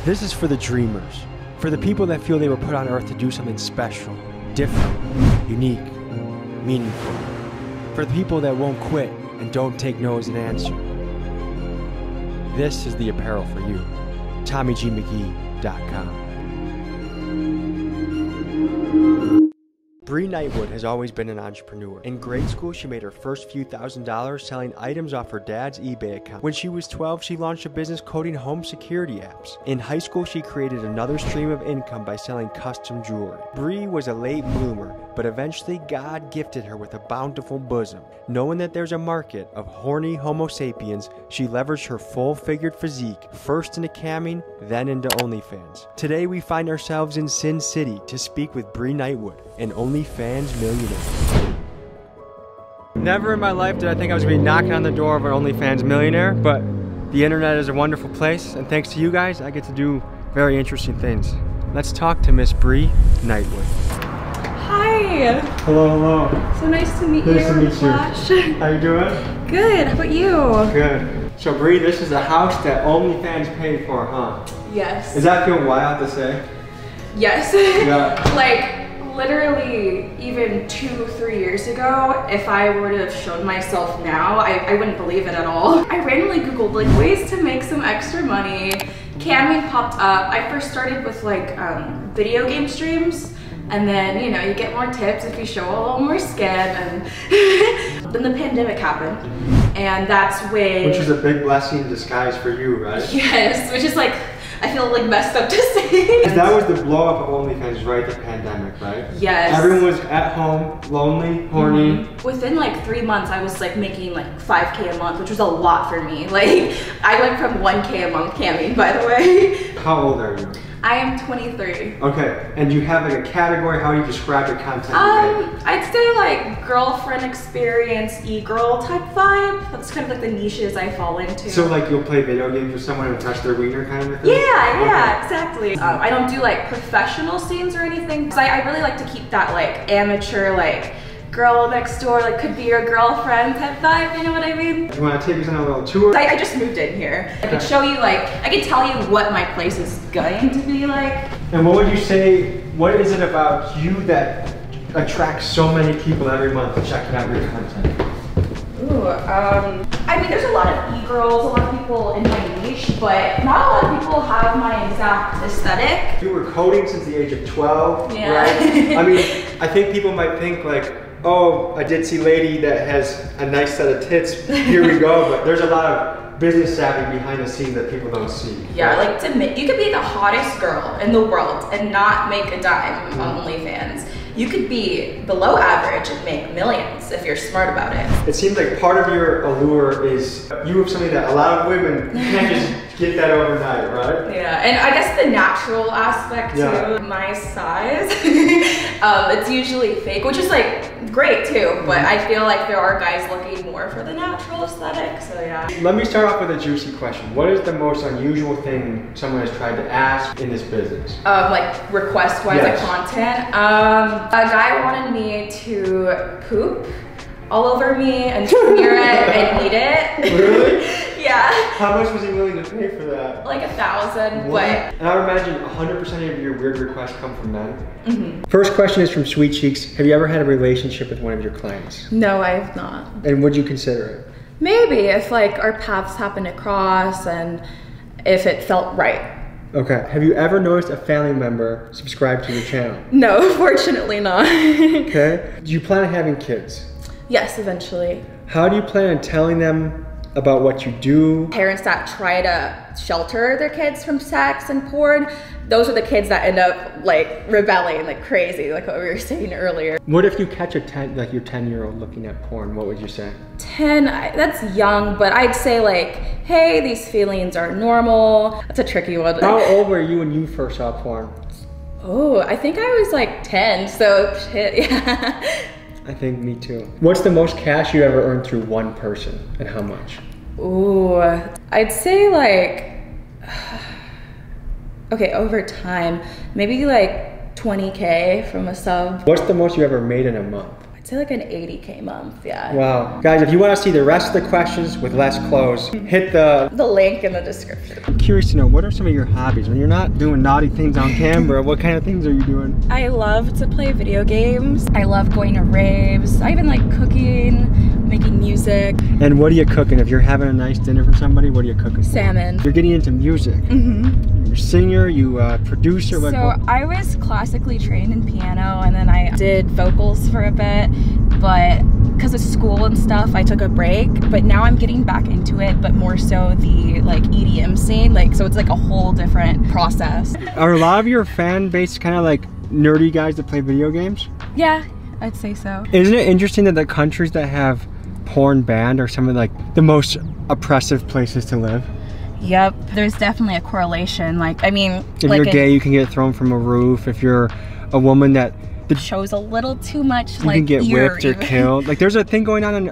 This is for the dreamers, for the people that feel they were put on earth to do something special, different, unique, meaningful. For the people that won't quit and don't take no as an answer. This is the apparel for you. TommyGMcGee.com. Bree Knightwood has always been an entrepreneur. In grade school, she made her first few $1,000s selling items off her dad's eBay account. When she was 12, she launched a business coding home security apps. In high school, she created another stream of income by selling custom jewelry. Bree was a late bloomer, but eventually God gifted her with a bountiful bosom. Knowing that there's a market of horny Homo sapiens, she leveraged her full-figured physique, first into camming, then into OnlyFans. Today, we find ourselves in Sin City to speak with Bree Knightwood, an OnlyFans millionaire. Never in my life did I think I was going to be knocking on the door of an OnlyFans millionaire, but the internet is a wonderful place, and thanks to you guys, I get to do very interesting things. Let's talk to Miss Bree Knightwood. Hi. Hello, hello. So nice to meet you. Nice to meet you. How you doing? Good. How about you? Good. So Bree, this is a house that OnlyFans paid for, huh? Yes. Does that feel wild to say? Yes. Yeah. Like, literally, even 2-3 years ago, if I were to have shown myself now, I wouldn't believe it at all. I randomly Googled like ways to make some extra money. Camming popped up. I first started with like video game streams. And then, you know, you get more tips if you show a little more skin. And then the pandemic happened. And that's when... Which is a big blessing in disguise for you, right? Yes, which is like, I feel like messed up to say. That was the blow up of OnlyFans, right? The pandemic, right? Yes. Everyone was at home, lonely, horny. Within like 3 months, I was like making like 5K a month, which was a lot for me. Like, I went from 1K a month camming, by the way. How old are you? I am 23. Okay, and you have like a category, how do you describe your content? I'd say like girlfriend experience, e-girl type vibe. That's kind of like the niches I fall into. So like you'll play video games with someone and touch their wiener kind of thing? Yeah, exactly. I don't do like professional scenes or anything, because I really like to keep that like amateur, like girl next door, like could be your girlfriend type vibe, you know what I mean? Do you want to take us on a little tour? I just moved in here. I could show you like, I could tell you what my place is going to be like. And what would you say, what is it about you that attracts so many people every month checking out your content? Ooh, I mean there's a lot of e-girls, a lot of people in my niche, but not a lot of people have my exact aesthetic. You were coding since the age of 12, right? I mean, I think people might think like, oh, a ditzy lady that has a nice set of tits, here we go, but there's a lot of business savvy behind the scenes that people don't see. Yeah, like to admit, you could be the hottest girl in the world and not make a dime on OnlyFans. You could be below average and make millions if you're smart about it. It seems like part of your allure is you have something that a lot of women can't just get that overnight, right? Yeah, and I guess the natural aspect too, my size, it's usually fake, which is like great too, but I feel like there are guys looking more for the natural aesthetic, so yeah. Let me start off with a juicy question. What is the most unusual thing someone has tried to ask in this business? Like request-wise, like content? A guy wanted me to poop all over me and smear it and eat it. Really? Yeah. How much was he willing to pay for that? Like 1,000, but... And I would imagine 100% of your weird requests come from men. First question is from Sweet Cheeks. Have you ever had a relationship with one of your clients? No, I have not. And would you consider it? Maybe, if like our paths happened to cross and if it felt right. Okay. Have you ever noticed a family member subscribe to your channel? No, fortunately not. Okay. Do you plan on having kids? Yes, eventually. How do you plan on telling them about what you do? Parents that try to shelter their kids from sex and porn, those are the kids that end up like rebelling like crazy, like what we were saying earlier. What if you catch your 10-year-old looking at porn? What would you say? 10, that's young, but I'd say like, hey, these feelings are normal. That's a tricky one. How old were you when you first saw porn? Oh, I think I was like 10, so shit, yeah. I think me too. What's the most cash you ever earned through one person and how much? Ooh, I'd say like, okay, over time, maybe like 20K from a sub. What's the most you ever made in a month? I'd say like an 80K month, yeah. Wow. Guys, if you want to see the rest of the questions with less clothes, hit the link in the description. I'm curious to know, what are some of your hobbies? When you're not doing naughty things on camera, what kind of things are you doing? I love to play video games. I love going to raves. I even like cooking, making music. And what are you cooking? If you're having a nice dinner for somebody, what are you cooking? Salmon. You're getting into music. You're a singer, you producer. So I was classically trained in piano, and then I did vocals for a bit, but because of school and stuff, I took a break. But now I'm getting back into it, but more so the like EDM scene. Like, so it's like a whole different process. Are a lot of your fan base kind of like nerdy guys that play video games? Yeah, I'd say so. Isn't it interesting that the countries that have porn banned are some of like the most oppressive places to live? Yep, there's definitely a correlation. Like, I mean, if like you're gay, you can get thrown from a roof. If you're a woman that shows a little too much, you can get whipped or killed. Like, there's a thing going on in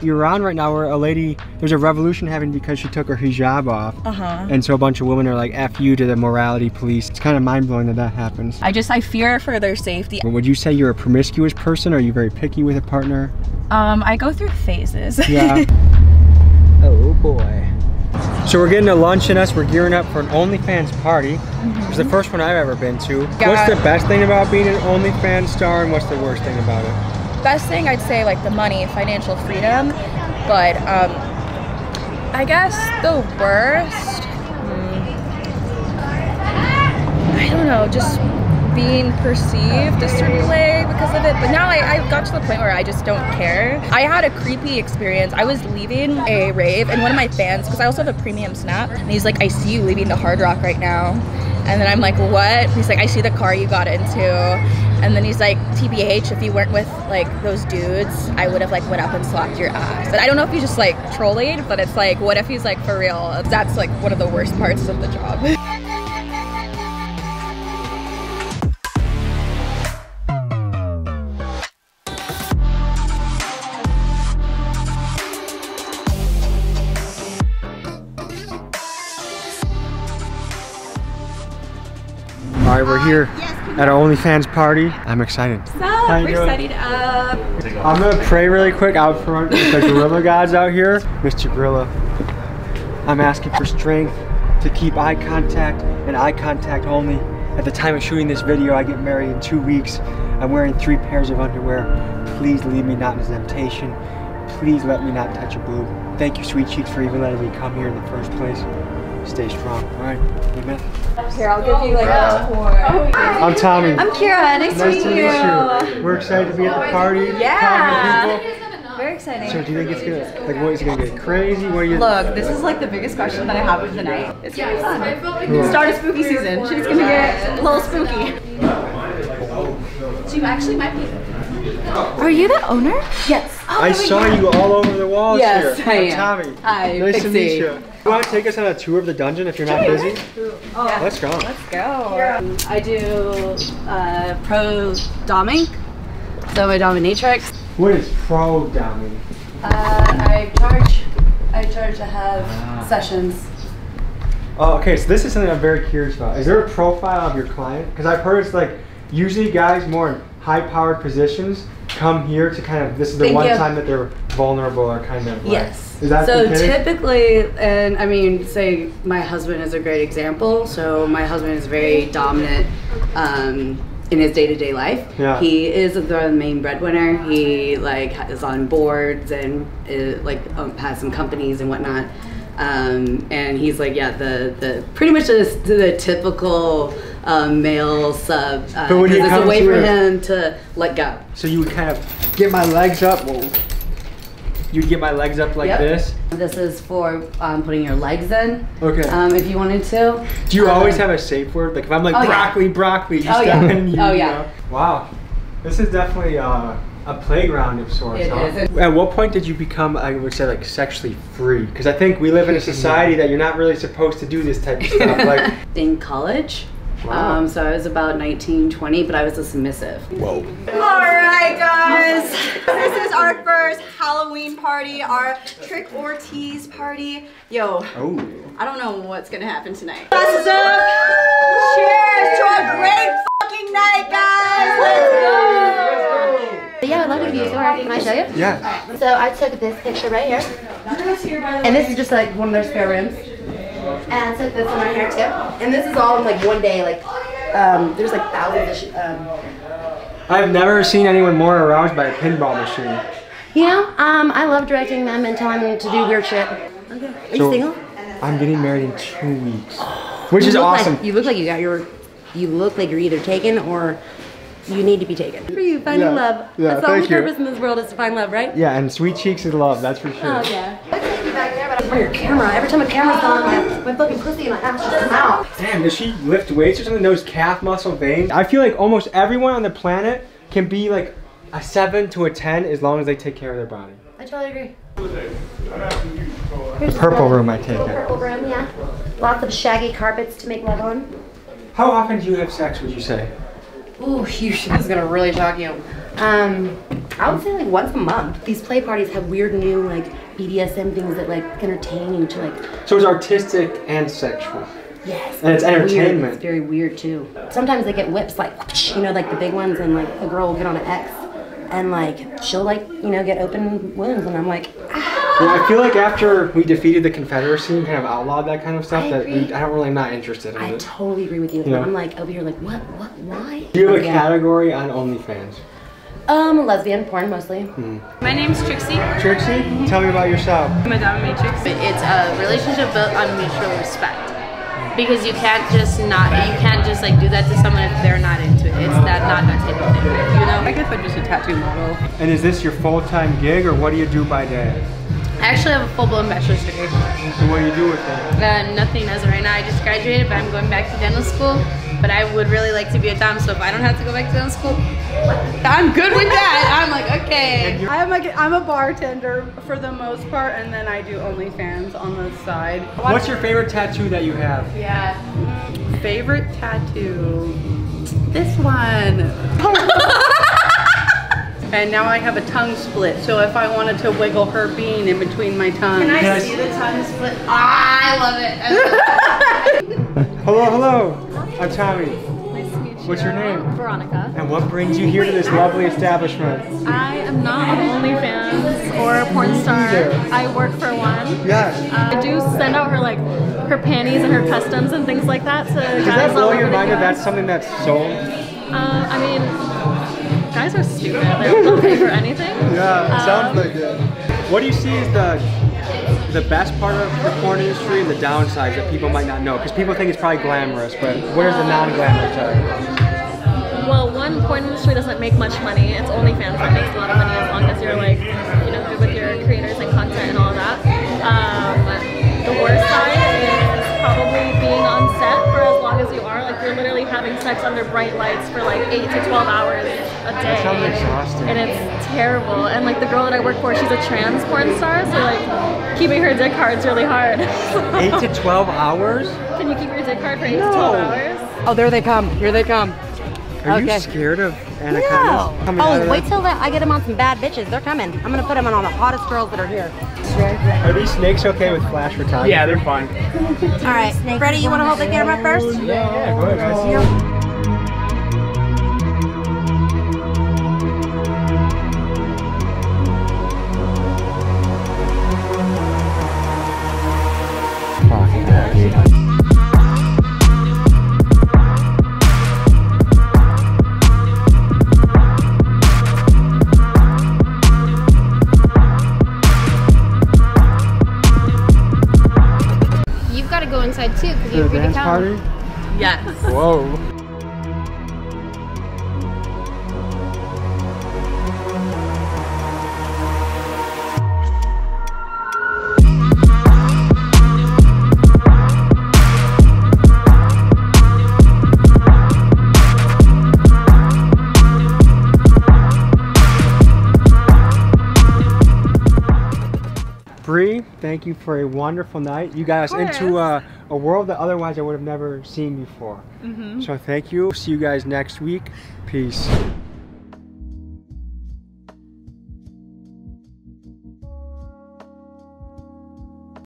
Iran right now where a lady, there's a revolution happening because she took her hijab off. And so a bunch of women are like, F you to the morality police. It's kind of mind-blowing that that happens. I fear for their safety. Would you say you're a promiscuous person, or are you very picky with a partner? I go through phases. Yeah. Oh boy. So we're getting a lunch in us. We're gearing up for an OnlyFans party. It's the first one I've ever been to. What's the best thing about being an OnlyFans star, and what's the worst thing about it? Best thing, I'd say like the money, financial freedom. But I guess the worst, I don't know, just being perceived a certain way because of it. But now I got to the point where I just don't care. I had a creepy experience. I was leaving a rave, and one of my fans, because I also have a premium Snap, and he's like, I see you leaving the Hard Rock right now. And then I'm like, what? He's like, I see the car you got into. And then he's like, TBH, if you weren't with like those dudes, I would have like went up and slapped your ass. And I don't know if he's just like trolling, but it's like, what if he's like for real? That's like one of the worst parts of the job. All right, we're here at our OnlyFans party. I'm excited. What's up? We're setting up. I'm gonna pray really quick out front with the gorilla gods out here. Mr. Gorilla, I'm asking for strength to keep eye contact and eye contact only. At the time of shooting this video, I get married in 2 weeks. I'm wearing 3 pairs of underwear. Please leave me not in temptation. Please let me not touch a boob. Thank you, sweet cheeks, for even letting me come here in the first place. Stay strong. All right, amen. Here, I'll give you like a pour. I'm Tommy. I'm Kira. Nice to meet you. We're excited to be at the party. Yeah. Very exciting. So do you think it's gonna, like, what is it gonna get crazy? What are you? Look, this is like the biggest question that I have of the night. It's gonna be fun. Cool. Start of spooky season. She's gonna get a little spooky. So you actually might be. Are you the owner? Yes. Oh, I saw you all over the walls yes, here. I am. Tommy. Hi, nice to meet you. Pixie. You want to take us on a tour of the dungeon if you're not busy? Oh, yeah. Let's go. Let's go. I do pro doming, so my dominatrix. What is pro doming? I charge to have sessions. Oh, okay, so this is something I'm very curious about. Is there a profile of your client? Because I've heard it's like usually guys more in high-powered positions come here to kind of, this is the one time that they're vulnerable or kind of like, yes. Is that so the case? Typically, and I mean, say my husband is a great example. So my husband is very dominant in his day-to-day life. Yeah. He is the main breadwinner. He like is on boards and has some companies and whatnot. And he's like, yeah, the pretty much the typical male sub. But when it's a way for him to let go. So you would kind of get my legs up. Whoa. You'd get my legs up like this. This is for putting your legs in. Okay. If you wanted to. Do you always have a safe word? Like if I'm like broccoli, you step in and you. Yeah. Wow. This is definitely a playground of sorts. It is. At what point did you become, I would say, like sexually free? Because I think we live in a society that you're not really supposed to do this type of stuff. Like in college. Wow. So I was about 19, 20, but I was a submissive. Whoa. All right, guys. This is our first Halloween party, our trick or tease party. Yo, I don't know what's gonna happen tonight. Glasses up. Cheers to a great fucking night, guys. Let's go. But yeah, I love to be Alright, can I show you? Yeah. So I took this picture right here. And this is just like one of their spare rooms. And I took this one right here too. And this is all in like one day, like there's like thousands of I've never seen anyone more aroused by a pinball machine. You know, I love directing them and telling them to do weird shit. Okay. Are you single? I'm getting married in 2 weeks. Which is awesome. You look like you look like you're either taken or you need to be taken. For you, finding love. Yeah, that's the only purpose in this world is to find love, right? Yeah, and sweet cheeks is love, that's for sure. Oh, yeah. I take you back there, but for your camera. Every time a camera's on, my fucking pussy and my ass just come out. Damn, does she lift weights or something? Those calf muscle veins? I feel like almost everyone on the planet can be like a 7 to a 10 as long as they take care of their body. I totally agree. Purple room, I take it. Purple room, yeah. Lots of shaggy carpets to make love on. How often do you have sex, would you say? Ooh, this is gonna really shock you. I would say like once a month. These play parties have weird new like BDSM things that like entertain you to like. So it's artistic and sexual. Yes. And it's entertainment. Weird. It's very weird too. Sometimes they get whips like, you know, like the big ones, and like a girl will get on an X, and like she'll like, you know, get open wounds, and I'm like, ah. Yeah, I feel like after we defeated the Confederacy and kind of outlawed that kind of stuff, I'm not interested in it. I totally agree with you. Yeah. I'm like over here like, what, why? Do you have a category on OnlyFans? Lesbian porn mostly. My name's Trixie. Trixie, tell me about yourself. I'm a dominatrix. It's a relationship built on mutual respect. Because you can't just like do that to someone if they're not into it. It's not that type of thing, you know? I guess I'm just a tattoo model. And is this your full-time gig, or what do you do by day? I actually have a full-blown bachelor's degree. So what do you do with it? Nothing as of right now. I just graduated, but I'm going back to dental school. But I would really like to be a dom, so if I don't have to go back to dental school, I'm good with that. I'm like, okay. I'm a bartender for the most part, and then I do OnlyFans on the side. What's your favorite tattoo that you have? Yeah. Favorite tattoo? This one. And now I have a tongue split, so if I wanted to wiggle her bean in between my tongue. Can I see the tongue split? I love it. Hello. I'm Tommy. Nice to meet you. What's your name? Veronica. And what brings you here to this lovely establishment? I am not on OnlyFans or a porn star. I work for one. Yes. I do send out her panties and her customs and things like that to guys. Does that blow all over your the mind that US. that's something that's sold? I mean, guys are stupid. They'll pay for anything. Yeah, it sounds like it. What do you see as the best part of the porn industry and the downsides that people might not know? Because people think it's probably glamorous, but where's the non-glamorous side? Well, one, porn industry doesn't make much money. It's OnlyFans that makes a lot of money as long as you're like, you know, good with your creators and content and all of that. The worst side is probably being on set for as long as you are. Like you're literally having sex under bright lights for like 8 to 12 hours a day. That sounds exhausting. And it's terrible. And like the girl that I work for, she's a trans porn star, so like keeping her dick hard is really hard. 8 to 12 hours? Can you keep your dick hard for 8 to 12 hours? Oh, there they come. Here they come. Are you scared of anacondas? Oh, wait till I get them on some bad bitches. They're coming. I'm gonna put them on all the hottest girls that are here. Are these snakes okay with flash photography? Yeah, they're fine. All right, Freddie, you want to hold the camera first? Yeah, go ahead, guys. Inside too, because you The have dance party? Yes. Whoa. Bree, thank you for a wonderful night. You got us into a world that otherwise I would have never seen before. So thank you. See you guys next week. Peace.